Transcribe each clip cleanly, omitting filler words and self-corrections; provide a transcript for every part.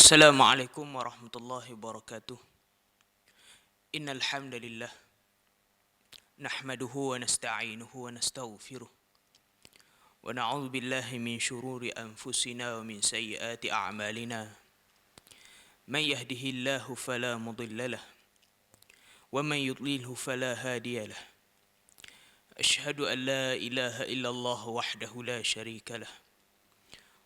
Assalamualaikum warahmatullahi wabarakatuh. Innal hamdalillah nahmaduhu wa nasta'inuhu wa nastaghfiruh wa na'udzu billahi min shururi anfusina wa min sayyiati a'malina. Man yahdihillahu fala mudilla lahu wa man yudlilhu fala hadiya lahu. Ashhadu an la ilaha illallah wahdahu la syarika lahu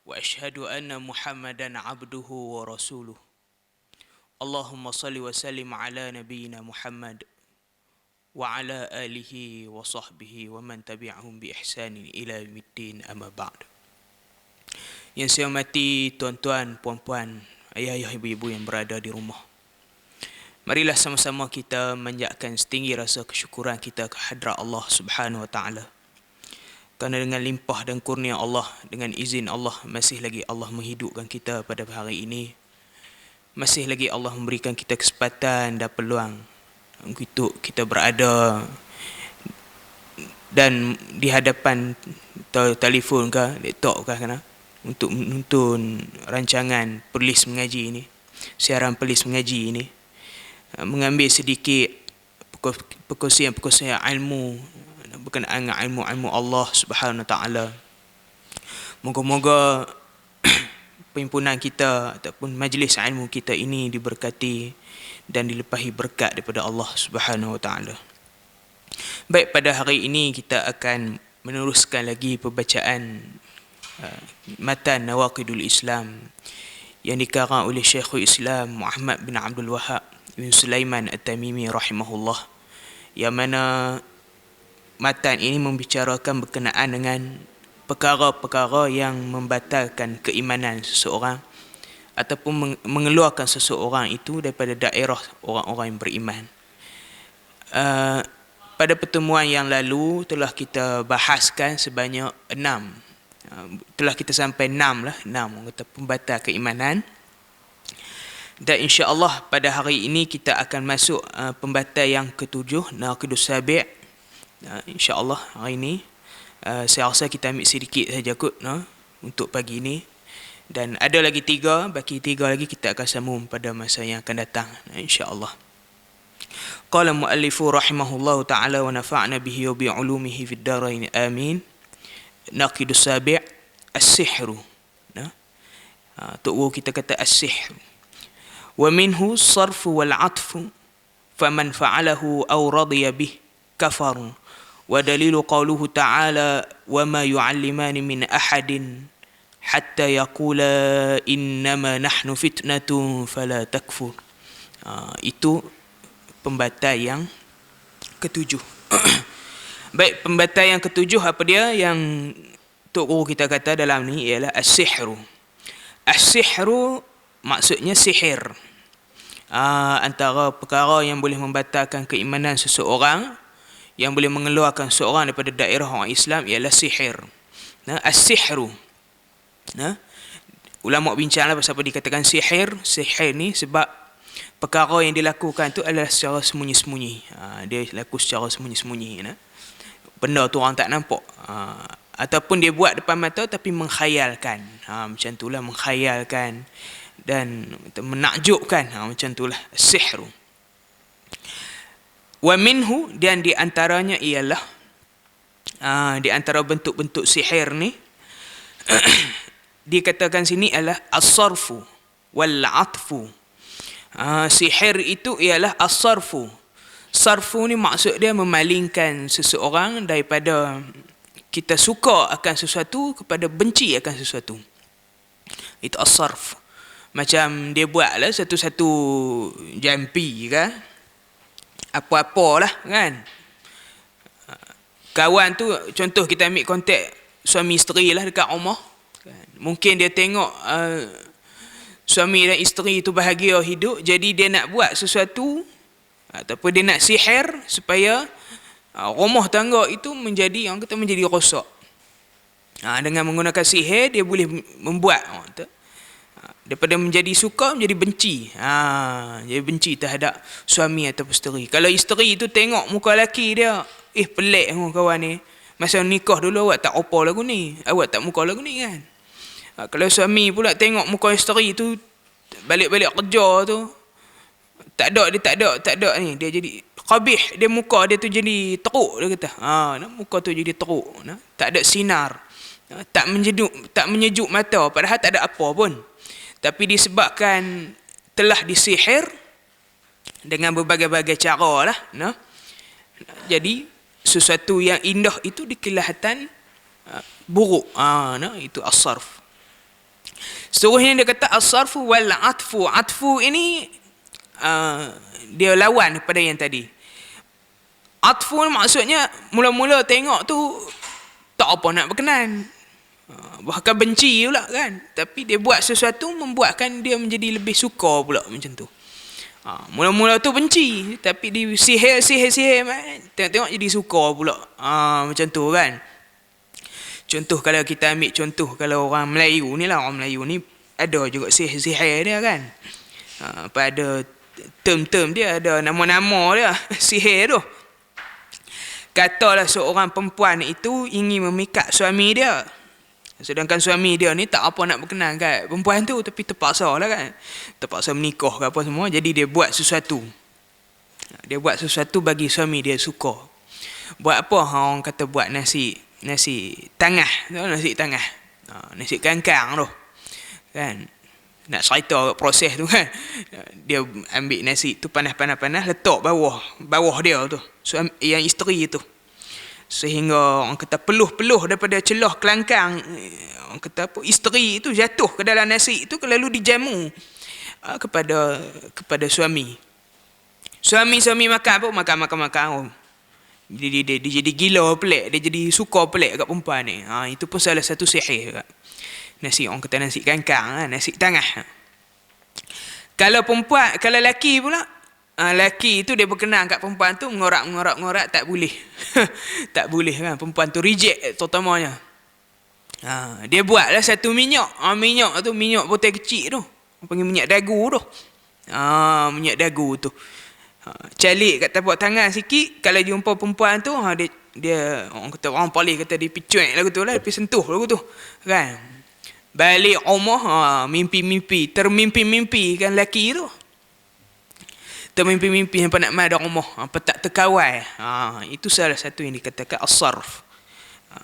wa ashhadu anna Muhammadan abduhu wa rasuluh. Allahumma salli wa sallim ala nabiyyina Muhammad wa ala alihi wa sahbihi wa man tabi'ahum bi ihsanin ila yaumiddin, amma ba'd. Yang saya hormati tuan-tuan, puan-puan, ayah-ayah, ibu-ibu yang berada di rumah, marilah sama-sama kita manjatkan setinggi rasa kesyukuran kita ke hadrat Allah Subhanahu wa taala. Kerana dengan limpah dan kurnia Allah, dengan izin Allah, masih lagi Allah menghidupkan kita pada hari ini. Masih lagi Allah memberikan kita kesempatan dan peluang untuk kita berada dan di hadapan telefon ke, laptop ke, untuk menonton rancangan Perlis Mengaji ini, siaran Perlis Mengaji ini, mengambil sedikit perkongsian-perkongsian ilmu berkenaan dengan ilmu-ilmu Allah Subhanahu wa taala. Moga-moga perhimpunan kita ataupun majlis ilmu kita ini diberkati dan dilepahi berkat daripada Allah Subhanahu wa taala. Baik, pada hari ini kita akan meneruskan lagi pembacaan matan Nawaqidul Islam yang dikarang oleh Syekhul Islam Muhammad bin Abdul Wahhab bin Sulaiman At-Tamimi rahimahullah, yang mana matan ini membicarakan berkenaan dengan perkara-perkara yang membatalkan keimanan seseorang ataupun mengeluarkan seseorang itu daripada daerah orang-orang yang beriman. Pada pertemuan yang lalu telah kita bahaskan sebanyak 6. Telah kita sampai 6 kata pembatal keimanan. Dan insya-Allah pada hari ini kita akan masuk pembatal yang ke-7, Naqidus Sabi'. InsyaAllah hari ini saya rasa kita ambil sedikit saja kot untuk pagi ini, dan ada lagi 3, baki 3 lagi kita akan sambung pada masa yang akan datang insyaAllah. Qala muallifu rahimahullahu ta'ala wa nafa'na bihi wa bi'ulumihi fid darain amin. Naqidus Sabi' as-sihru. Tok guru kita kata as-sihru. Wa minhu sarfu wal 'atfu faman fa'alahu aw radiya bih kafaru. ودليل قوله تعالى وما يعلمان من أحد حتى يقولا إنما نحن فتنة فلا تكفر. Itu pembatal yang ke-7. Baik, pembatal yang ke-7 apa dia yang tok guru kita kata dalam ni ialah as-sihru. As-sihru maksudnya sihir. Antara perkara yang boleh membatalkan keimanan seseorang, yang boleh mengeluarkan seorang daripada daerah orang Islam ialah sihir. As-sihru. Ulama bincanglah pasal apa dikatakan sihir. Sihir ni sebab perkara yang dilakukan tu adalah secara sembunyi-sembunyi. Dia laku secara sembunyi-sembunyi. Benda tu orang tak nampak. Ataupun dia buat depan mata tapi menghayalkan. Macam itulah, menghayalkan dan menakjubkan. Macam itulah sihru. Wa minhu, dan di antaranya ialah di antara bentuk-bentuk sihir ni dikatakan sini adalah as-sarfu wal 'atfu. Sihir itu ialah as-sarfu. Sarfu ni maksud dia memalingkan seseorang daripada kita suka akan sesuatu kepada benci akan sesuatu. Itu as-sarf. Macam dia buatlah satu-satu jampi kan, apa-apalah kan. Kawan tu, contoh kita ambil kontak suami isteri lah dekat rumah. Mungkin dia tengok suami dan isteri tu bahagia hidup, jadi dia nak buat sesuatu ataupun dia nak sihir supaya rumah tangga itu menjadi, orang kata, menjadi rosak. Dengan menggunakan sihir dia boleh membuat daripada menjadi suka menjadi benci. Jadi benci terhadap suami atau isteri. Kalau isteri itu tengok muka lelaki dia, pelik kawan ni, masa nikah dulu awak tak apa lagu ni, awak tak muka lagu ni kan. Kalau suami pula tengok muka isteri itu balik-balik kerja tu tak ada ni, dia jadi qabih, dia muka dia tu jadi teruk, dia kata muka tu jadi teruk, tak ada sinar, tak menyejuk mata, padahal tak ada apa pun, tapi disebabkan telah disihir dengan berbagai-bagai cara lah, jadi sesuatu yang indah itu dikelihatan buruk. Itu as-sarf. Seterusnya dia kata as-sarfu wal atfu. Atfu ini dia lawan pada yang tadi. Atfu maksudnya mula-mula tengok tu tak apa nak berkenan, bahkan benci pula kan, tapi dia buat sesuatu membuatkan dia menjadi lebih suka pula macam tu. Mula-mula tu benci, tapi di sihir tengok-tengok jadi suka pula. Macam tu kan. Contoh kalau kita ambil contoh, kalau orang Melayu ni lah, orang Melayu ni ada juga sihir dia kan. Pada term-term dia ada nama-nama dia sihir tu. Katalah seorang perempuan itu ingin memikat suami dia, sedangkan suami dia ni tak apa nak berkenan kat perempuan tu, tapi terpaksa lah kan, terpaksa menikah ke apa semua, jadi dia buat sesuatu. Dia buat sesuatu bagi suami dia suka. Buat apa? Orang kata buat nasi tangah, nasi kangkang tu kan. Nak cerita proses tu kan, dia ambil nasi tu panas, letak bawah dia tu, yang isteri tu, sehingga orang kata peluh-peluh daripada celah kelangkang, orang kata apa, isteri itu jatuh ke dalam nasi itu, lalu dijamu kepada suami makan apa, makan. Dia jadi gila pelik, dia jadi suka pelik kat perempuan ni. Itu pun salah satu sihir kat nasi, orang kata nasi kangkang, nasi tangah. Kalau lelaki pula, lelaki tu dia berkenan kat perempuan tu, mengorak tak boleh. Tak boleh kan, perempuan tu reject terutamanya. Dia buatlah satu minyak. Minyak tu minyak putih kecil tu, panggil minyak dagu tu. Minyak dagu tu calik kat tapak tangan sikit, kalau jumpa perempuan tu, dia orang kata, orang paling kata dia picuek lagu tu lah, dia sentuh lagu tu kan. Balik rumah, termimpi kan lelaki tu, termimpi sampai nak mai dah rumah, apa tak terkawal. Itu salah satu yang dikatakan as-sarf.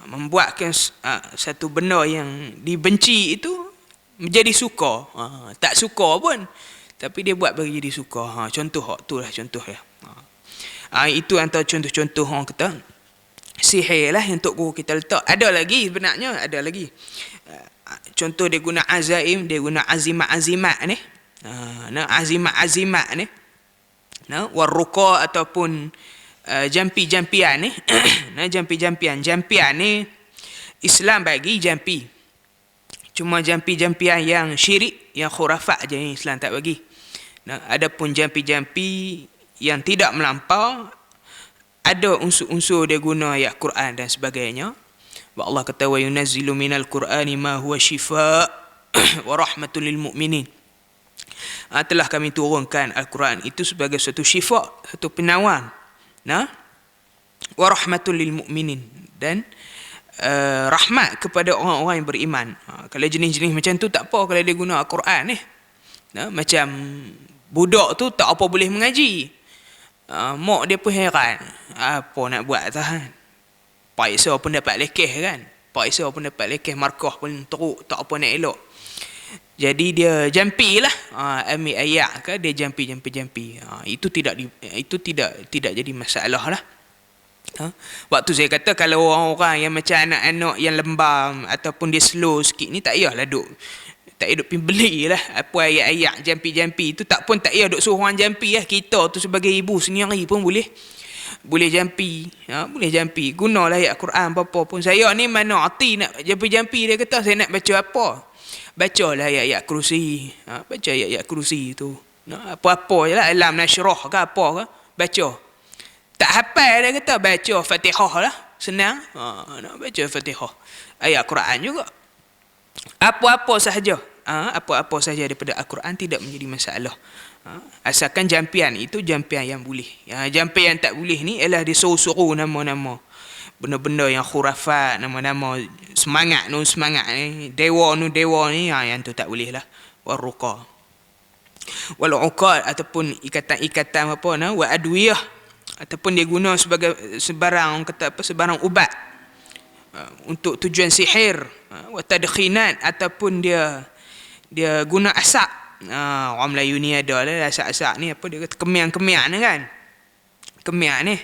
Membuatkan satu benda yang dibenci itu menjadi suka. Tak suka pun, tapi dia buat bagi jadi suka. Contoh tu lah contoh dia. Itu antara contoh-contoh orang kata sihir lah yang Tok Guru kita letak. Ada lagi sebenarnya, ada lagi. Contoh dia guna azaim, dia guna azimat ni. Azimat ni. Warruqa ataupun jampi-jampian ni. Jampian ni Islam bagi jampi. Cuma jampi-jampian yang syirik, yang khurafat je yang Islam tak bagi. Adapun jampi-jampi yang tidak melampau, ada unsur-unsur dia guna ayat Quran dan sebagainya. Allah kata wa yunazzilu minal Qur'ani ma huwa shifaa wa rahmatul lil mu'minin. Telah kami turunkan Al-Quran itu sebagai satu syifa, satu penawar, wa rahmatul lil mu'minin, dan rahmat kepada orang-orang yang beriman. Kalau jenis-jenis macam tu tak apa kalau dia guna Al-Quran ni. Macam budak tu tak apa boleh mengaji. Mak dia pun heran, apa nak buat tahan. Pak Isa pun dapat lekeh kan. Pak Isa pun dapat lekeh, markah pun teruk, tak apa nak elok. Jadi dia jampi lah. Ambil ayat ke dia jampi. Itu tidak jadi masalah lah. Waktu saya kata kalau orang-orang yang macam anak-anak yang lembam ataupun dia slow sikit ni, tak payahlah duk beli lah apa ayat-ayat jampi itu, tak payah duk suruh orang jampi lah. Kita tu sebagai ibu sendiri pun boleh jampi. Boleh jampi, gunalah ayat Quran apa-apa pun. Saya ni mana arti nak jampi, dia kata saya nak baca apa, bacalah ayat-ayat kursi. Baca ayat-ayat kursi tu, apa-apa je lah, alam nasyrah ke apa ke, baca. Tak hafal dia kata, baca Fatihah lah, senang. Nak baca Fatihah, ayat Quran juga. Apa-apa sahaja, apa-apa sahaja daripada Al-Quran tidak menjadi masalah. Asalkan jampian itu jampian yang boleh. Jampian yang tak boleh ni ialah dia suruh-suruh nama-nama, benda-benda yang khurafat, nama-nama semangat ni, dewa ni, yang tu tak boleh lah. Warruqa. wal uqad ataupun ikatan-ikatan apa wa adwiyah ataupun dia guna sebagai sebarang kata apa sebarang ubat untuk tujuan sihir, wa tadkhinat ataupun dia guna asap. Orang Melayu ni ada lah asap-asap ni apa dia kata kemiang-kemiang ni kan. Kemiang ni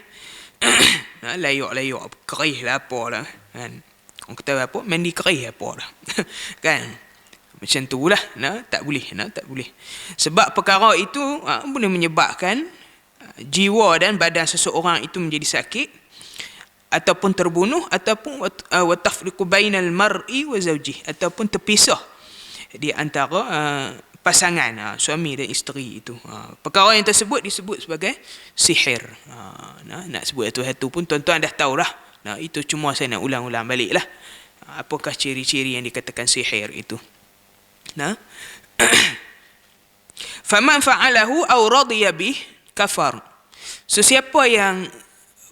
layuk-layuk kerih lah apa lah kan. Orang kata apa mandi kerih apa lah kan. Macam tu lah, tak boleh. Sebab perkara itu boleh menyebabkan jiwa dan badan seseorang itu menjadi sakit ataupun terbunuh ataupun wa tafriqu bainal mar'i wa zawjihi ataupun terpisah di antara pasangan suami dan isteri itu. Perkara yang tersebut disebut sebagai sihir. Nak sebut satu-satu pun tuan-tuan dah tahulah. Itu cuma saya nak ulang-ulang baliklah. Apakah ciri-ciri yang dikatakan sihir itu? Faman fa'alahu aw radiya bih kafar. Sesiapa yang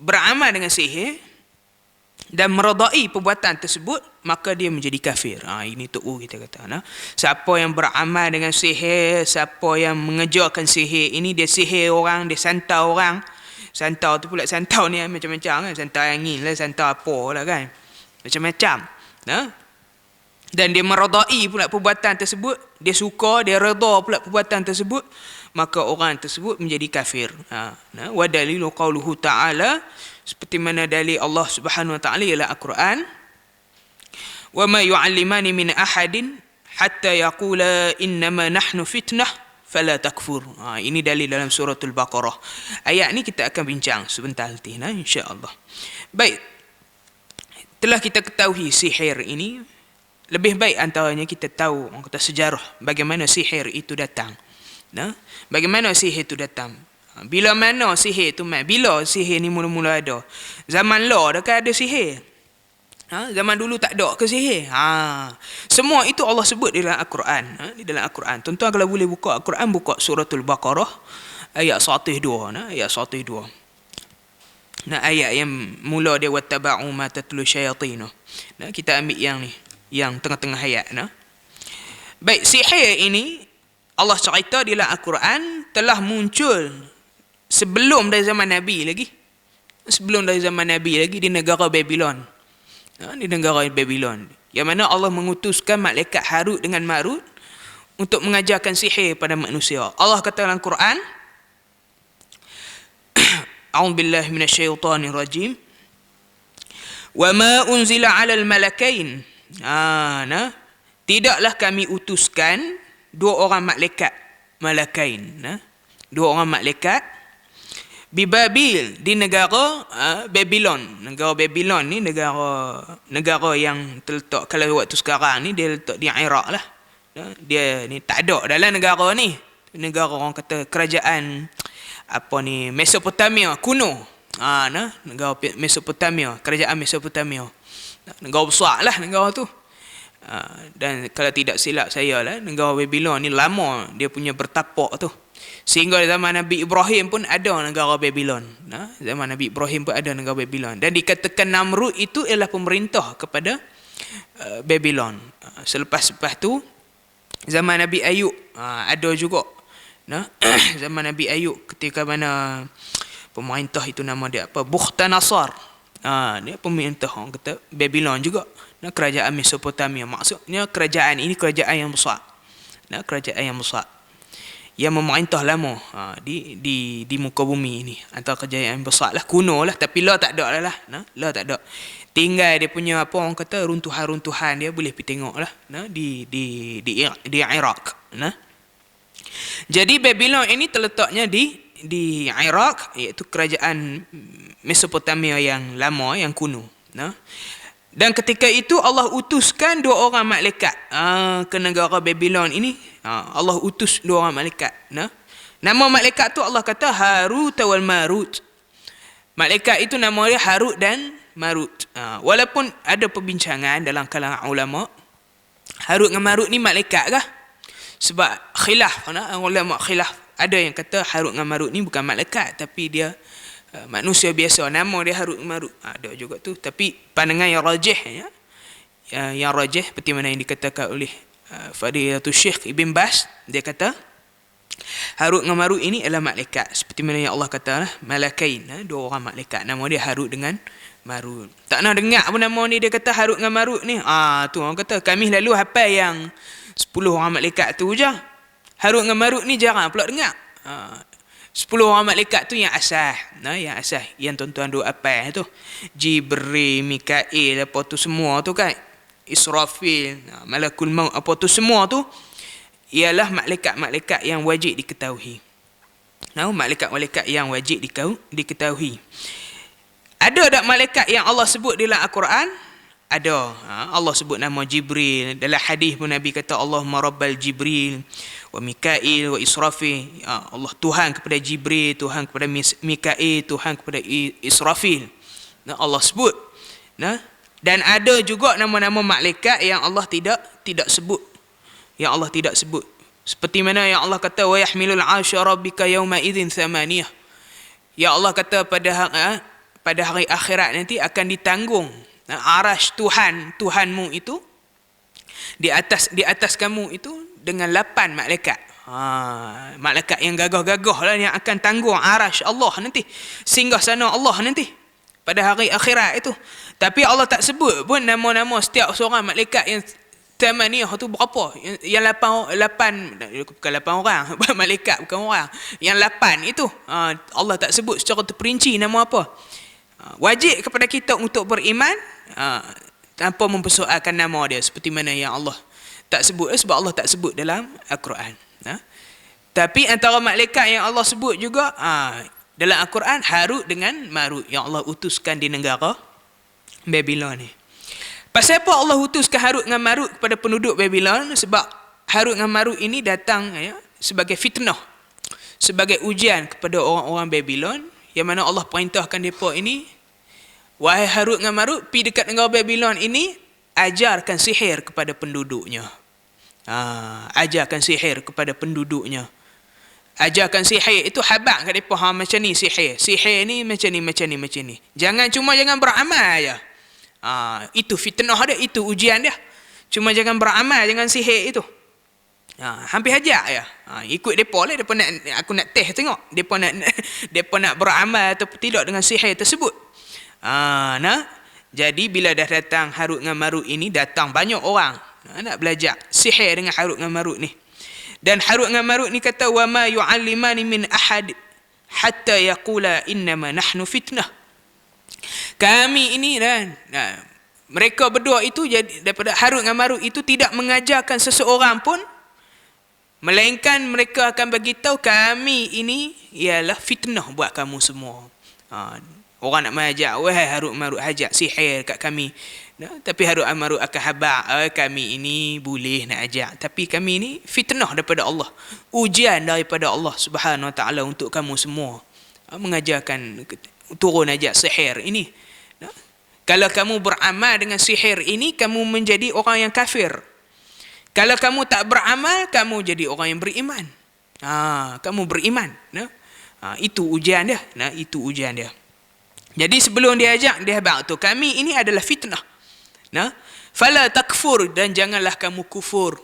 beramal dengan sihir dan meredai perbuatan tersebut, maka dia menjadi kafir. Ini tu kita kata. Siapa yang beramal dengan sihir, siapa yang mengejarkan sihir, ini dia sihir orang, dia santau orang. Santau tu pula, santau ni macam-macam kan. Santau angin lah, santau apa lah kan. Macam-macam. Dan dia meredai pula perbuatan tersebut, dia suka, dia reda pula perbuatan tersebut, maka orang tersebut menjadi kafir. Wa dalilu qauluhu ta'ala, seperti mana dalil Allah Subhanahu wa taala ialah Al-Quran, wa ma yu'allimani min ahadin hatta yaqula innama nahnu fitnah fala takfur. Ini dalil dalam suratul Baqarah. Ayat ni kita akan bincang sebentar nanti insya-Allah. Baik. Telah kita ketahui sihir ini, lebih baik antaranya kita tahu orang kata sejarah bagaimana sihir itu datang. Bagaimana sihir itu datang? Bila mana sihir itu bila sihir ni mula-mula ada? Zaman law dah kan ada sihir. Zaman dulu tak ada ke sihir? Semua itu Allah sebut di dalam Al-Quran. Di dalam Al-Quran. Tuan-tuan kalau boleh buka Al-Quran, buka suratul Baqarah ayat 102. Ayat 102. Ayat yang mula dia wattaba'u ma tatlu syayatin. Kita ambil yang ni, yang tengah-tengah ayat. Baik, sihir ini Allah cerita di dalam Al-Quran telah muncul sebelum dari zaman Nabi lagi. Sebelum dari zaman Nabi lagi di negara Babylon. Di negara Babylon. Yang mana Allah mengutuskan malaikat Harut dengan Marut untuk mengajarkan sihir pada manusia. Allah kata dalam Quran, A'udzubillahi minasyaitonirrajim. Wa ma unzila 'alal malakain. Tidaklah kami utuskan dua orang malakain, dua orang malaikat di Babil, di negara Babylon. Negara Babylon ni negara yang terletak, kalau waktu sekarang ni dia letak di Iraq lah. Dia ni tak ada dalam negara ni. Negara orang kata kerajaan apa ni, Mesopotamia kuno. Negara Mesopotamia, kerajaan Mesopotamia. Negara besar lah negara tu. Dan kalau tidak silap saya lah, negara Babylon ni lama dia punya bertapak tu. Sehingga zaman Nabi Ibrahim pun ada negara Babylon. Zaman Nabi Ibrahim pun ada negara Babylon. Dan dikatakan Namrud itu ialah pemerintah kepada Babylon. Selepas tu zaman Nabi Ayub ada juga. Zaman Nabi Ayub ketika mana pemerintah itu nama dia apa? Bukhtanasar. Dia pemerintah orang kata Babylon juga. Kerajaan Mesopotamia. Maksudnya kerajaan ini kerajaan yang besar. Kerajaan yang besar. Yang memerintah lama di muka bumi ini. Antara kerajaan yang besar lah. Kuno lah. Tapi lah tak ada lah. Lah tak ada. Tinggal dia punya apa orang kata runtuhan-runtuhan dia boleh pergi tengok lah. Di Iraq. Jadi Babylon ini terletaknya di Iraq, iaitu kerajaan Mesopotamia yang lama, yang kuno. Dan ketika itu Allah utuskan dua orang malaikat ke negara Babylon ini. Allah utus dua orang malaikat. Nama malaikat tu Allah kata Harut wal Marut. Malaikat itu nama dia Harut dan Marut. Walaupun ada perbincangan dalam kalangan ulama, Harut dan Marut ni malaikat kah? Sebab khilaf, ulama khilaf. Ada yang kata Harut dan Marut ni bukan malaikat, tapi dia manusia biasa. Nama dia Harut dan Marut. Ada juga tu. Tapi pandangan yang rajih, yang rajih seperti mana yang dikatakan oleh Fadilatul Syekh Ibn Bas, dia kata Harut dengan Marut ini adalah malaikat. Seperti mana yang Allah kata, malakain, dua orang malaikat. Nama dia Harut dengan Marut. Tak nak dengar pun nama ni, dia kata Harut dengan Marut ni. Tu orang kata, kami lalu hafal yang 10 orang malaikat tu je. Harut dengan Marut ni jarang pula dengar. 10 orang malaikat tu yang asal. Yang asal, yang tuan-tuan duk hafal tu. Jibril, Mikail, apa tu semua tu kan. Israfil, Malakul Maut, apa tu semua tu ialah malaikat-malaikat yang wajib diketahui. Malaikat-malaikat yang wajib diketahui. Ada tak malaikat yang Allah sebut dalam Al-Quran? Ada. Allah sebut nama Jibril. Dalam hadis pun Nabi kata, Allahumma rabbal Jibril wa Mikail wa Israfil. Allah Tuhan kepada Jibril, Tuhan kepada Mikail, Tuhan kepada Israfil. Allah sebut. Dan ada juga nama-nama malaikat yang Allah tidak sebut. Yang Allah tidak sebut. Seperti mana yang Allah kata, wa yahmilul 'arsya rabbika yawma idzin thamaniyah. Ya Allah kata pada hari akhirat nanti akan ditanggung arasy Tuhanmu itu di atas kamu itu dengan 8 malaikat. Malaikat yang gagah-gagah lah yang akan tanggung arasy Allah nanti, singgah sana Allah nanti pada hari akhirat itu. Tapi Allah tak sebut pun nama-nama setiap seorang malaikat yang tamaniyah tu berapa? Yang 8 bukan 8 orang, malaikat bukan orang. Yang 8 itu Allah tak sebut secara terperinci nama apa. Wajib kepada kita untuk beriman tanpa mempersoalkan nama dia, seperti mana yang Allah tak sebut, sebab Allah tak sebut dalam Al-Quran. Tapi antara malaikat yang Allah sebut juga dalam Al-Quran, Harut dengan Marut yang Allah utuskan di negara Babylon ni. Pasal apa Allah utuskan Harut dengan Marut kepada penduduk Babylon? Sebab Harut dengan Marut ini datang sebagai fitnah, sebagai ujian kepada orang-orang Babylon, yang mana Allah perintahkan mereka ini, wahai Harut dengan Marut, pergi dekat negara Babylon ini, ajarkan sihir kepada penduduknya. Ajarkan sihir kepada penduduknya. Ajarkan sihir itu habaq kat mereka, macam ni sihir. Sihir ni macam ni, macam ni, macam ni. Jangan beramal aja. Itu fitnah dia, itu ujian dia. Cuma jangan beramal, jangan sihir itu. Hampir hajak ya. Ikut depa lah, depa nak, aku nak test tengok depa nak beramal atau tidak dengan sihir tersebut. Jadi bila dah datang Harut dengan Marut ini, datang banyak orang nak belajar sihir dengan Harut dengan Marut ni. Dan Harut dengan Marut ni kata, wa ma yu'allimani min ahad hatta yaqula innama nahnu fitnah. Kami ini mereka berdua itu, jadi daripada Harut dengan Marut itu tidak mengajarkan seseorang pun, melainkan mereka akan bagi tahu kami ini ialah fitnah buat kamu semua. Orang nak mengajar, wahai Harut Marut, hajat sihir kat kami. Tapi Harut Marut akan habaq, kami ini boleh nak ajar, tapi kami ini fitnah daripada Allah, ujian daripada Allah Subhanahu Wa Taala untuk kamu semua. Mengajarkan turun ajar sihir ini. Kalau kamu beramal dengan sihir ini, kamu menjadi orang yang kafir. Kalau kamu tak beramal, kamu jadi orang yang beriman. Kamu beriman. Itu ujian dia. Itu ujian dia. Jadi sebelum dia ajak, dia habaq tu, kami ini adalah fitnah. Fala takfur, dan janganlah kamu kufur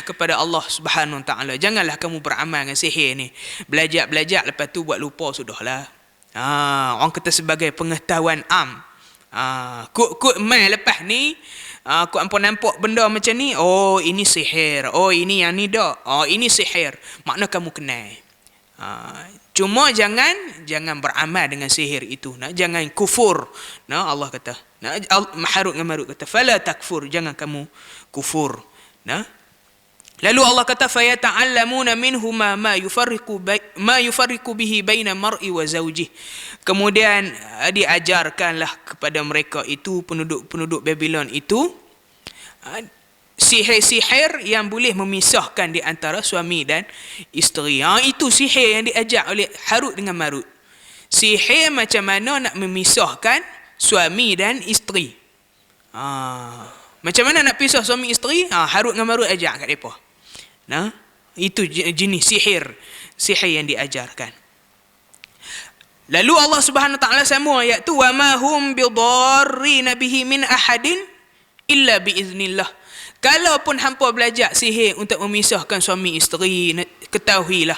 kepada Allah Subhanahu Wa Taala. Janganlah kamu beramal dengan sihir ni. Belajar lepas tu buat lupa sudahlah. Orang kata sebagai pengetahuan am. Kut mai lepas ni, kut ampun nampak benda macam ni, oh ini sihir, oh ini yang ni dak, oh ini sihir, makna kamu kenal. Cuma jangan beramal dengan sihir itu. Jangan kufur. Allah kata, Harut dengan Marut kata, fala takfur, jangan kamu kufur. Lalu Allah kata, fayata'allamuna minhuma ma yufarriqu bihi baina mar'i wa zawjih. Kemudian diajarkanlah kepada mereka itu, penduduk Babylon itu, sihir-sihir yang boleh memisahkan di antara suami dan isteri. Itu sihir yang diajar oleh Harut dengan Marut. Sihir macam mana nak memisahkan suami dan isteri. Macam mana nak pisah suami isteri? Harut dengan Marut ajar kat mereka. Itu jenis sihir yang diajarkan. Lalu Allah Subhanahu Wa Taala sambung ayat tu, wa ma hum bidarrin bihi min ahadin illa biiznillah. Kalaupun hampa belajar sihir untuk memisahkan suami isteri, ketahuilah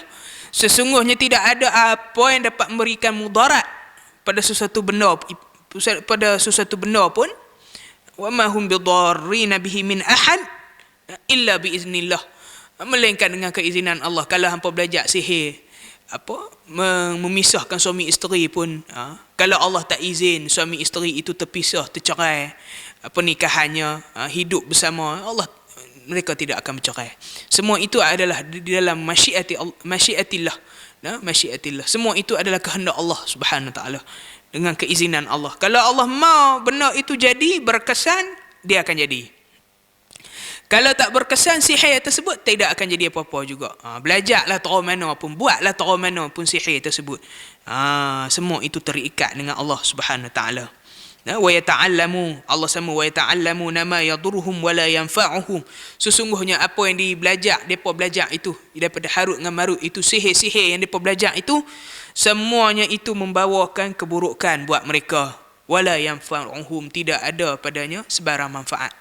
sesungguhnya tidak ada apa yang dapat memberikan mudarat pada sesuatu benda pun, wa ma hum bidarrina bihi min ahad illa biiznillah, melainkan dengan keizinan Allah. Kalau hangpa belajar sihir memisahkan suami isteri pun, kalau Allah tak izin suami isteri itu terpisah, tercerai, pernikahannya hidup bersama, Allah mereka tidak akan bercerai. Semua itu adalah di dalam masyiatillah. Masyiatillah. Semua itu adalah kehendak Allah Subhanahu wa taala dengan keizinan Allah. Kalau Allah mau benda itu jadi berkesan, dia akan jadi. Kalau tak berkesan sihir tersebut, tidak akan jadi apa-apa juga. Belajarlah tahu mana pun, buatlah tahu mana pun sihir tersebut. Semua itu terikat dengan Allah Subhanahu wa taala. Wa yata'allamu, Allah sama wa yata'allamu ma yadurruhum wa la yanfa'uhum. Sesungguhnya apa yang depa belajar itu daripada Harut dengan Marut, itu sihir-sihir yang depa belajar itu, semuanya itu membawakan keburukan buat mereka. Wala yanfa'uhum, tidak ada padanya sebarang manfaat.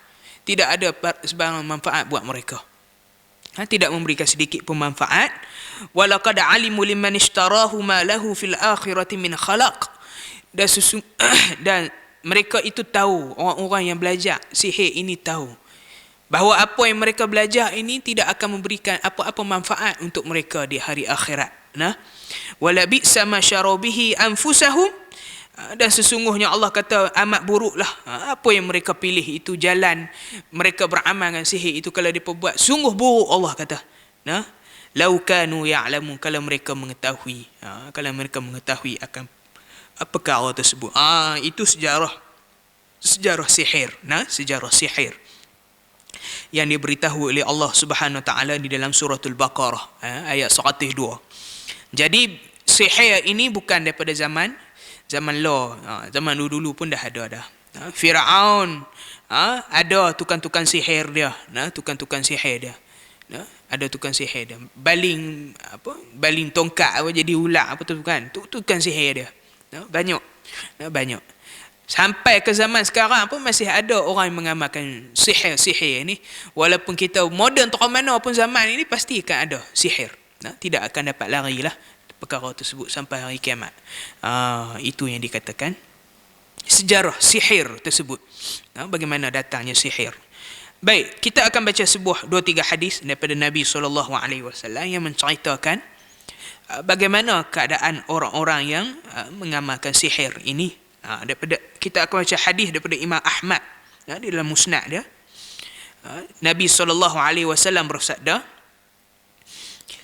Tidak ada sebarang manfaat buat mereka. Tidak memberikan sedikit pun manfaat. Walaqad alimu liman ishtarahu ma lahu fil akhirati min khalaq. Dan mereka itu tahu, orang-orang yang belajar sihir ini tahu bahawa apa yang mereka belajar ini tidak akan memberikan apa-apa manfaat untuk mereka di hari akhirat. Wala bi'sa ma syarabihi anfusahum, dan sesungguhnya Allah kata amat buruklah apa yang mereka pilih itu, jalan mereka beramal dengan sihir itu. Kalau mereka buat, sungguh buruk, Allah kata. Lau kanu ya'lamun, kalau mereka mengetahui, akan perkara tersebut. Itu sejarah sihir, sejarah sihir yang diberitahu oleh Allah Subhanahu wa taala di dalam suratul Baqarah ayat 102. Jadi sihir ini bukan daripada zaman law, zaman dulu pun dah ada dah. Firaun ada tukang-tukang sihir dia, tukang-tukang sihir dia. Ada tukang sihir dia. Baling tongkat jadi ular apa tu kan? Tu tukang sihir dia. Banyak. Sampai ke zaman sekarang pun masih ada orang yang mengamalkan sihir ni. Walaupun kita moden atau mana pun zaman ini pasti akan ada sihir. Tidak akan dapat lari lah perkara tersebut sampai hari kiamat. Itu yang dikatakan sejarah sihir tersebut. Bagaimana datangnya sihir. Baik, kita akan baca 2-3 hadis daripada Nabi SAW yang menceritakan bagaimana keadaan orang-orang yang mengamalkan sihir ini. Kita akan baca hadis daripada Imam Ahmad di dalam musnad dia. Nabi SAW bersabda,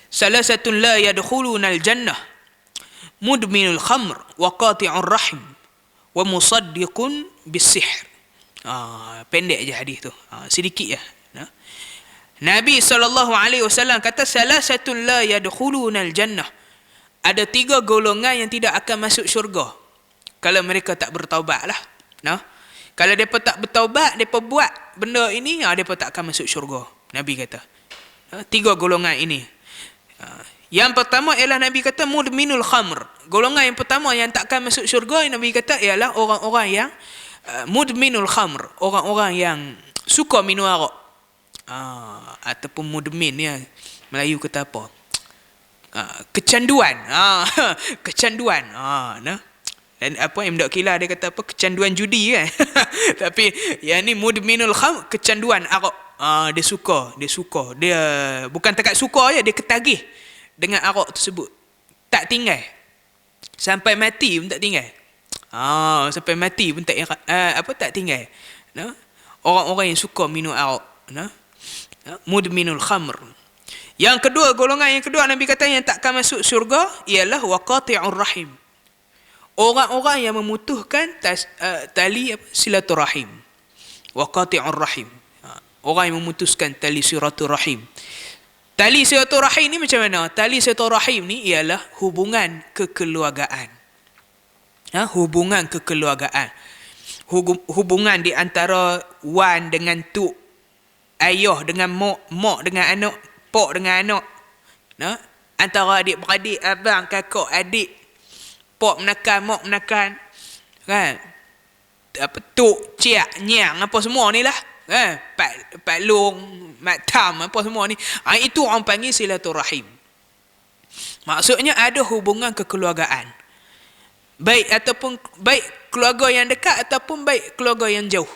salasatun la yadkhuluna al-jannah mudminul khamr wa qati'ur rahim wa musaddiqun bis-sihr. Pendek je hadis tu, sedikit je. Nabi SAW kata salasatun la yadkhuluna al-jannah, ada 3 golongan yang tidak akan masuk syurga kalau mereka tak bertaubat lah. Kalau mereka tak bertaubat, mereka buat benda ini, mereka tak akan masuk syurga. Nabi kata 3 golongan ini. Yang pertama ialah Nabi kata mudminul khamr. Golongan yang pertama yang tak akan masuk syurga, Nabi kata ialah orang-orang yang mudminul khamr, orang-orang yang suka minum arak. Ataupun mudmin ya, Melayu kata apa? Kecanduan. Kecanduan. Dan apa yang Mdak Kila dia kata apa? Kecanduan judi kan. Tapi yang ni mudminul khamr, kecanduan arak. Dia suka. Dia bukan takat suka je, dia ketagih dengan arak tersebut. Tak tinggal. Sampai mati pun tak tinggal. Sampai mati pun tak tinggal. Orang-orang yang suka minum arak. Mudminul khamr. Yang kedua, golongan yang kedua Nabi kata yang takkan masuk syurga ialah waqati'ur rahim. Orang-orang yang memutuskan tali silaturahim. Waqati'ur rahim. Orang yang memutuskan tali silaturahim. Tali silaturahim ni macam mana? Tali silaturahim ni ialah hubungan kekeluargaan. Hubungan kekeluargaan. Hubungan di antara wan dengan tuk, ayah dengan mak dengan anak, pak dengan anak. Antara adik-beradik, abang, kakak, adik, pak menekan, mak menekan. Kan? Tuk, cik, nyang, apa semua ni lah. Pak long, mak tam, apa semua ni. Itu orang panggil silaturahim. Maksudnya ada hubungan kekeluargaan. Baik keluarga yang dekat ataupun baik keluarga yang jauh.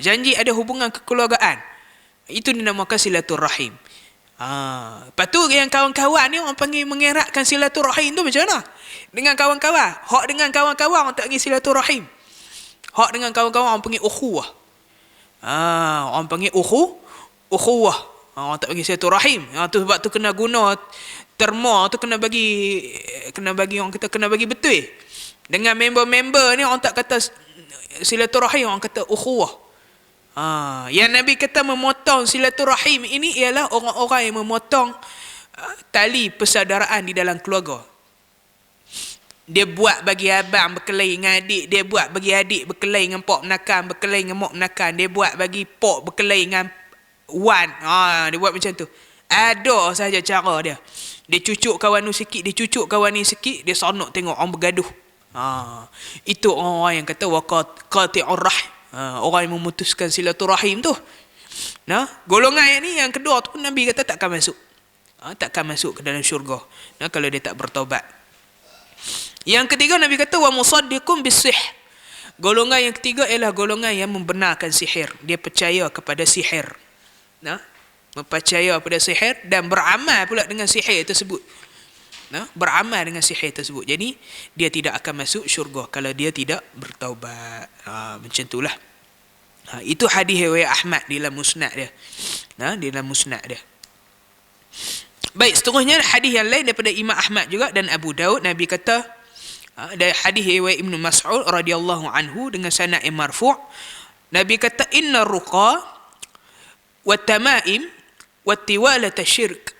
Janji ada hubungan kekeluargaan. Itu dinamakan silaturahim. Lepas tu yang kawan-kawan ni orang panggil mengeratkan silaturahim tu macam mana? Dengan kawan-kawan. Hak dengan kawan-kawan orang tak panggil silaturahim. Hak dengan kawan-kawan orang panggil ukhuwah. Orang panggil ukhuwah. Orang tak panggil silaturahim. Tu sebab tu kena guna terma tu kena bagi orang kata kena bagi betul. Dengan member-member ni orang tak kata silaturahim, orang kata ukhuwah. Yang Nabi kata memotong silaturahim ini ialah orang-orang yang memotong tali persaudaraan di dalam keluarga. Dia buat bagi abang berkelahi dengan adik, dia buat bagi adik berkelahi dengan pok menakan, berkelahi dengan mak menakan, dia buat bagi pok berkelahi dengan wan. Dia buat macam tu. Ada saja cara dia. Dia cucuk kawan ni sikit, dia cucuk kawan ni sikit, dia sonok tengok orang bergaduh. Itu orang yang kata qati'ur rahim. Orang yang memutuskan silaturahim tu. Golongan yang ni yang kedua tu Nabi kata takkan masuk. Takkan masuk ke dalam syurga. Kalau dia tak bertaubat. Yang ketiga Nabi kata wa musaddiqun bisih. Golongan yang ketiga ialah golongan yang membenarkan sihir. Dia percaya kepada sihir. Mempercaya pada sihir dan beramal pula dengan sihir tersebut. Beramal dengan sihir tersebut. Jadi dia tidak akan masuk syurga kalau dia tidak bertaubat. Macam itulah. Itu hadis riwayat Ahmad di dalam musnad dia. Di dalam musnad dia. Baik, seterusnya hadis yang lain daripada Imam Ahmad juga dan Abu Daud. Nabi kata dari hadis riwayat Ibnu Mas'ud radhiyallahu anhu dengan sanad yang marfu'. Nabi kata inna ruqa wa tamaim wa tiwalata syirk.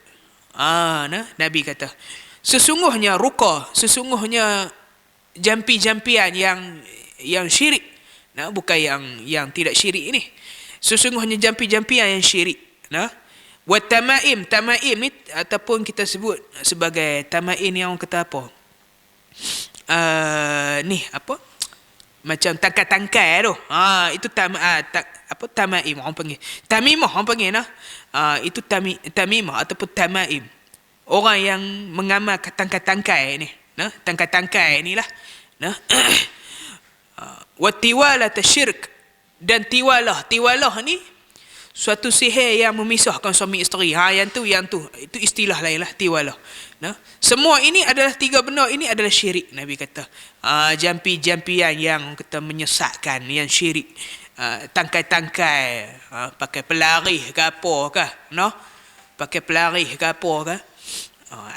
Nabi kata sesungguhnya ruqa, sesungguhnya jampi-jampian yang syirik. Bukan yang tidak syirik ini. Sesungguhnya jampi-jampian yang syirik. Wa tamaim ni ataupun kita sebut sebagai tamaim yang orang kata apa? Macam tangkai-tangkai tu. Itu tamaim orang panggil. Tamimah orang panggil itu tamimah ataupun tamaim. Orang yang mengamalkan tangkai-tangkai ni. Tangkai-tangkai inilah. Wa tiwalah tasyirk. Dan tiwalah ni suatu sihir yang memisahkan suami isteri. Yang tu itu istilah lain lah tiwalah. Semua ini adalah tiga benda ini adalah syirik. Nabi kata jampi-jampian yang kata menyesatkan, yang syirik. Tangkai-tangkai, pakai pelarih ke apa ke, pakai pelarih ke apa ke.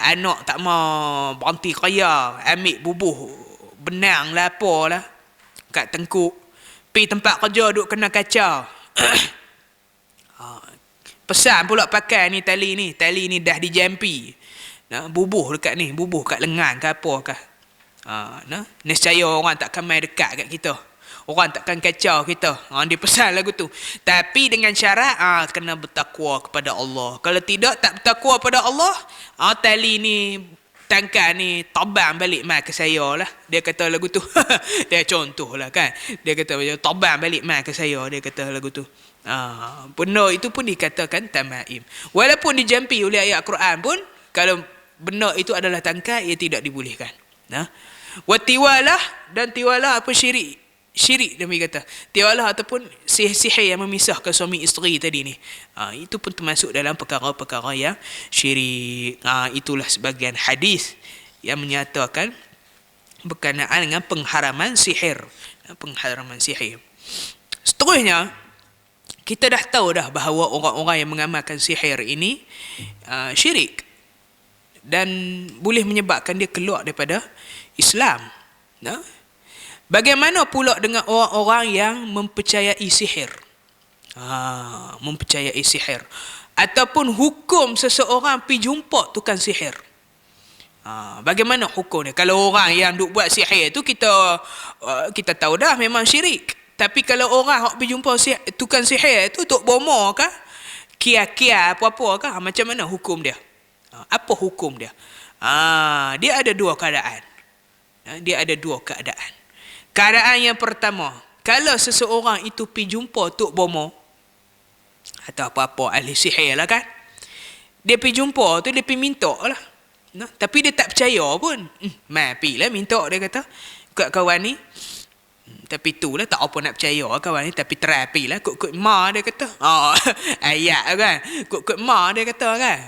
Anak tak mau berhenti kaya, ambil bubuh benang lah apa lah kat tengkuk, pergi tempat kerja duk kena kacau. Pesan pula pakai ni tali ni dah dijampi. Bubuh dekat ni, bubuh kat lengan ke apa ke. Nescaya orang takkan main dekat kat kita. Orang takkan kacau kita. Dia pesan lagu tu. Tapi dengan syarat kena bertakwa kepada Allah. Kalau tidak tak bertakwa kepada Allah, tali ni, tangkai ni tabang balik mai ke saya lah. Dia kata lagu tu. Dia contoh lah kan. Dia kata tabang balik mai ke saya. Dia kata lagu tu. Benda itu pun dikatakan tamaim. Walaupun dijampi oleh ayat Quran pun, kalau benda itu adalah tangkai, ia tidak dibolehkan. Wa tiwalah, dan tiwalah apa syirik Nabi kata. Tiwalah ataupun sihir yang memisahkan suami isteri tadi ni. Itu pun termasuk dalam perkara-perkara yang syirik. Itulah sebagian hadis yang menyatakan berkenaan dengan pengharaman sihir. Pengharaman sihir. Seterusnya, kita dah tahu dah bahawa orang-orang yang mengamalkan sihir ini syirik. Dan boleh menyebabkan dia keluar daripada Islam. Bagaimana pula dengan orang-orang yang mempercayai sihir? Mempercayai sihir. Ataupun hukum seseorang pergi jumpa tukang sihir. Bagaimana hukum dia? Kalau orang yang duk buat sihir tu kita tahu dah memang syirik. Tapi kalau orang yang pergi jumpa tukang sihir tu tok bomo kah? Kia-kia apa-apa kah? Macam mana hukum dia? Apa hukum dia? Dia ada dua keadaan. Keadaan yang pertama, kalau seseorang itu pergi jumpa Tok Bomo atau apa-apa ahli sihir lah kan, dia pergi jumpa tu, dia pergi minta lah. Nah, tapi dia tak percaya pun. Pergilah minta, dia kata kat kawan ni. Tapi itulah tak apa nak percaya kawan ni, tapi terapi lah kut-kut ma, dia kata. Ayat kan. Kut-kut ma, dia kata kan.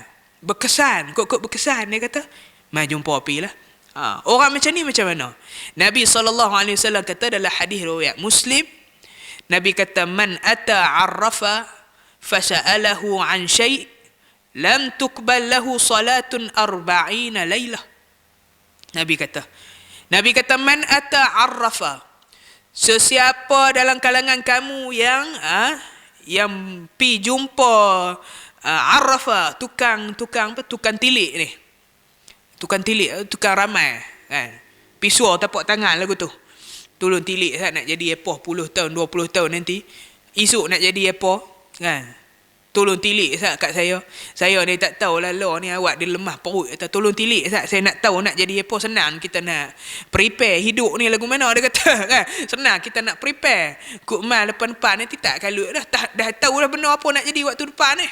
Berkesan, kut-kut berkesan, dia kata. Mai jumpa pergilah. Orang macam ni macam mana? Nabi SAW kata dalam hadis riwayat Muslim, Nabi kata, man ata arrafa fasa'alahu an syai' lam tuqbal lahu salatun arba'ina laylah. Nabi kata man ata arrafa, sesiapa dalam kalangan kamu yang pi jumpa arrafa, tukang tilik ni. Tukang tilik, tukang ramai kan. Pisau tapak tangan lagu tu. Tolong tilik nak jadi apa 10 tahun, 20 tahun nanti. Esok nak jadi apa kan. Tolong tilik kat saya. Saya ni tak tahulah law ni awak dia lemah perut. Tolong tilik saya nak tahu nak jadi apa. Senang kita nak prepare hidup ni lagu mana, dia kata kan. Senang kita nak prepare. Kukmal depan-depan nanti tak kalut dah. Dah tahu dah benda apa nak jadi waktu depan ni.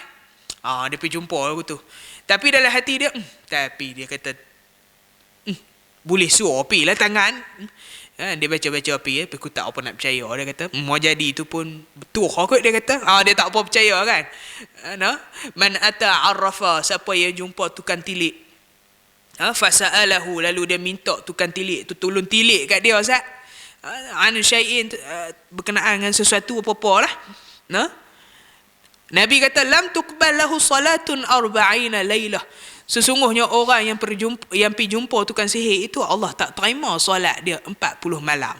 Dia pergi jumpa lagu tu. Tapi dalam hati dia, tapi dia kata, boleh suruh api lah tangan. Dia baca-baca api, tapi aku tak apa nak percaya. Dia kata, mau jadi tu pun betul kot, dia kata. Dia tak apa percaya kan. Man ata arrafa, siapa yang jumpa tukang tilik. Fasa'alahu, lalu dia minta tukang tilik tu tolong tilik kat dia, Ustaz. An syai'in, berkenaan dengan sesuatu apa-apa lah. Nabi kata, lam tuqbal lahu salatun arba'ina laylah. Sesungguhnya orang yang pergi jumpa tukang sihir itu, Allah tak terima solat dia 40 malam.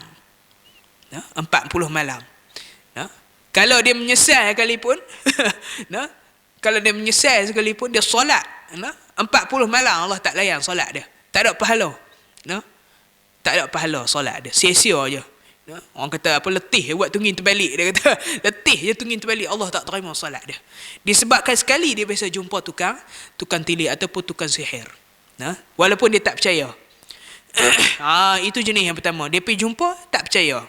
40 malam. Kalau dia menyesal sekalipun, dia solat 40 malam, Allah tak layan solat dia. Tak ada pahala. Tak ada pahala solat dia. Sia-sia je. Orang kata apa, letih buat tungin terbalik, dia kata. Letih je tungin terbalik, Allah tak terima solat dia. Disebabkan sekali dia biasa jumpa tukang tilik ataupun tukang sihir. Walaupun dia tak percaya. Itu jenis yang pertama. Dia pergi jumpa, tak percaya.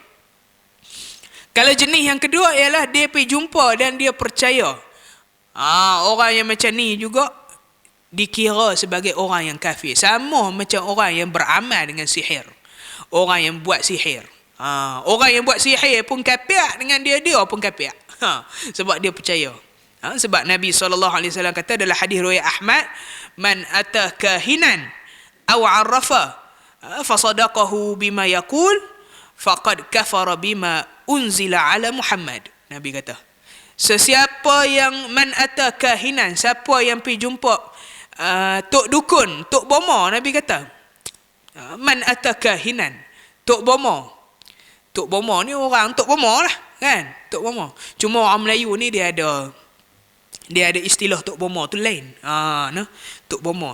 Kalau jenis yang kedua ialah dia pergi jumpa dan dia percaya. Orang yang macam ni juga dikira sebagai orang yang kafir. Sama macam orang yang beramal dengan sihir. Orang yang buat sihir. Orang yang buat sihir pun kafir dengan dia pun kafir. Sebab dia percaya. Sebab Nabi SAW kata dalam hadis riwayat Ahmad, man ata kahinan aw arrafa fasadaqahu bima yaqul faqad kafara bima unzila ala Muhammad. Nabi kata, sesiapa yang man ata kahinan, siapa yang pergi jumpa tok dukun, tok bomo, Nabi kata, man ata kahinan, tok bomo. Tok bomo ni orang tok bomo lah kan. Tok bomo. Cuma orang Melayu ni dia ada istilah tok bomo tu lain. Tok bomo.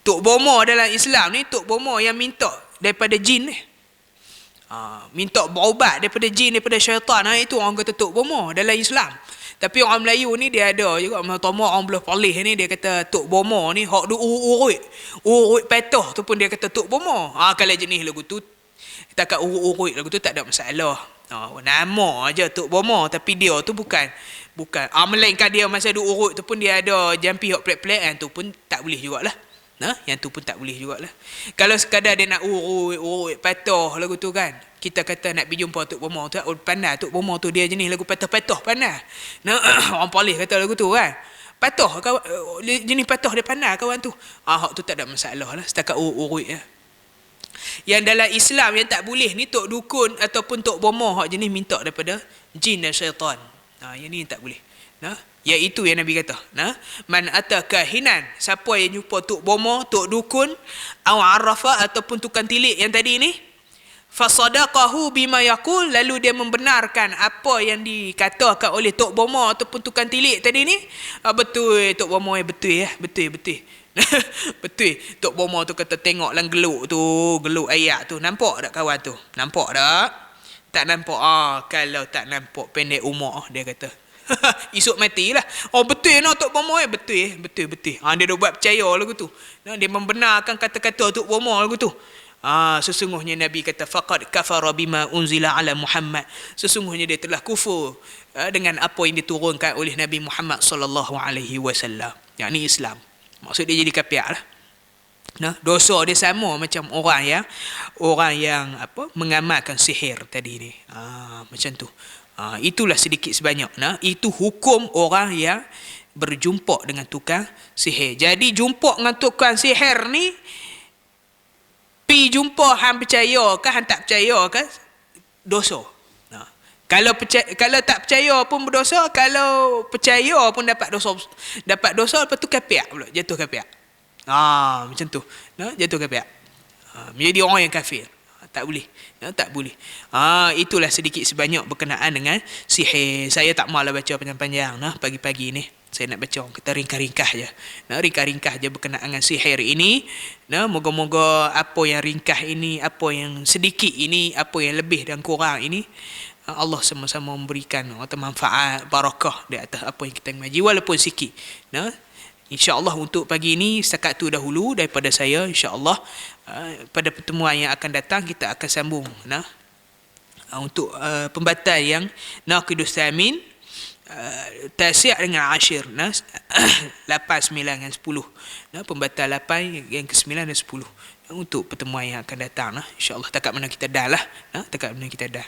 Tok bomo dalam Islam ni, tok bomo yang minta daripada jin ni. Minta berubat daripada jin, daripada syaitan. Itu orang kata tok bomo dalam Islam. Tapi orang Melayu ni dia ada juga, terutama orang belah Perlis ni, dia kata tok bomo ni hak du urut patah tu pun dia kata tok bomo. Kalau jenis lagu tu takat urut lagu tu tak ada masalah. Nama aja tok bomo, tapi dia tu bukan melainkan dia masa duk urut tu pun dia ada jampi hok pelik-pelik, yang tu pun tak boleh jugalah. Yang tu pun tak boleh jugalah. Kalau sekadar dia nak urut patah lagu tu kan, kita kata nak pergi jumpa tok bomo tu, pandai tok bomo tu dia jenis lagu patah-patah pandai. Orang Perlis kata lagu tu kan, patah kawan, jenis patah dia pandai kawan tu. Hak tu tak ada masalah lah, setakat urut ya. Yang dalam Islam yang tak boleh ni tok dukun ataupun tok bomo hak jenis minta daripada jin dan syaitan. Yang ni tak boleh. Iaitu yang Nabi kata, man ata kahinan, siapa yang jumpa tok bomo, tok dukun, au arrafa ataupun tukang tilik yang tadi ni, fasadaqahu bima yaqul, lalu dia membenarkan apa yang dikatakan oleh tok bomo ataupun tukang tilik tadi ni. Betul tok bomo betul ya, betul. Betul. Tok bomo tu kata tengok lang geluk tu, geluk ayat tu. Nampak tak kawan tu? Nampak tak? Tak nampak. Kalau tak nampak pendek umur, dia kata. Esok matilah. Betul no tok bomo betul. Dia dah buat percaya lagu tu. Dia membenarkan kata-kata tok bomo lagu tu. Sesungguhnya Nabi kata faqad kafara bima unzila ala Muhammad. Sesungguhnya dia telah kufur dengan apa yang diturunkan oleh Nabi Muhammad sallallahu alaihi wasallam. Yakni Islam. Maksud dia jadi kafir lah. Nah, dosa dia sama macam orang yang apa mengamalkan sihir tadi ni. Macam tu. Itulah sedikit sebanyak. Nah, itu hukum orang yang berjumpa dengan tukang sihir. Jadi jumpa dengan tukang sihir ni, pi jumpa hang percaya ke hang tak percaya ke, dosa. Kalau tak percaya pun berdosa, kalau percaya pun dapat dosa. Dapat dosa, lepas tu kafir pula, jatuh kafir. Macam tu. Jatuh kafir. Menjadi orang yang kafir. Tak boleh. Tak boleh. Itulah sedikit sebanyak berkenaan dengan sihir. Saya tak mahulah baca panjang-panjang pagi-pagi ni. Saya nak baca, kita ringkas-ringkas je. Ringkas-ringkas je berkenaan dengan sihir ini. Moga-moga apa yang ringkas ini, apa yang sedikit ini, apa yang lebih dan kurang ini, Allah sama-sama memberikan atau manfaat, barakah di atas apa yang kita mengaji, walaupun sikit. InsyaAllah untuk pagi ini setakat tu dahulu daripada saya. InsyaAllah pada pertemuan yang akan datang kita akan sambung untuk pembatal yang Naqidus Tsamin, Tasi' dengan Ashir, 8, 9 dan 10. Pembatal 8, yang ke-9 dan 10 untuk pertemuan yang akan datang. InsyaAllah takat mana kita dah lah. Takat mana kita dah.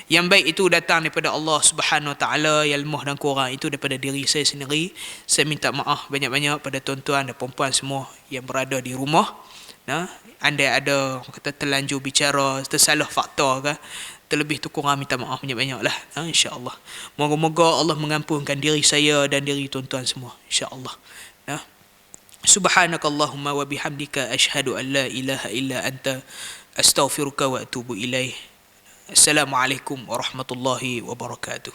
Yang baik itu datang daripada Allah Subhanahu Wa Taala, yang lemah dan kurang itu daripada diri saya sendiri. Saya minta maaf banyak-banyak pada tuan-tuan dan perempuan semua yang berada di rumah. Andai ada kata terlanjur bicara, tersalah fakta ke, terlebih tu kurang, minta maaf banyak-banyak lah. InsyaAllah. Moga-moga Allah mengampunkan diri saya dan diri tuan-tuan semua. InsyaAllah. Subhanakallahumma wa bihamdika ashhadu an la ilaha illa anta astaghfiruka wa atubu ilaih. Assalamualaikum warahmatullahi wabarakatuh.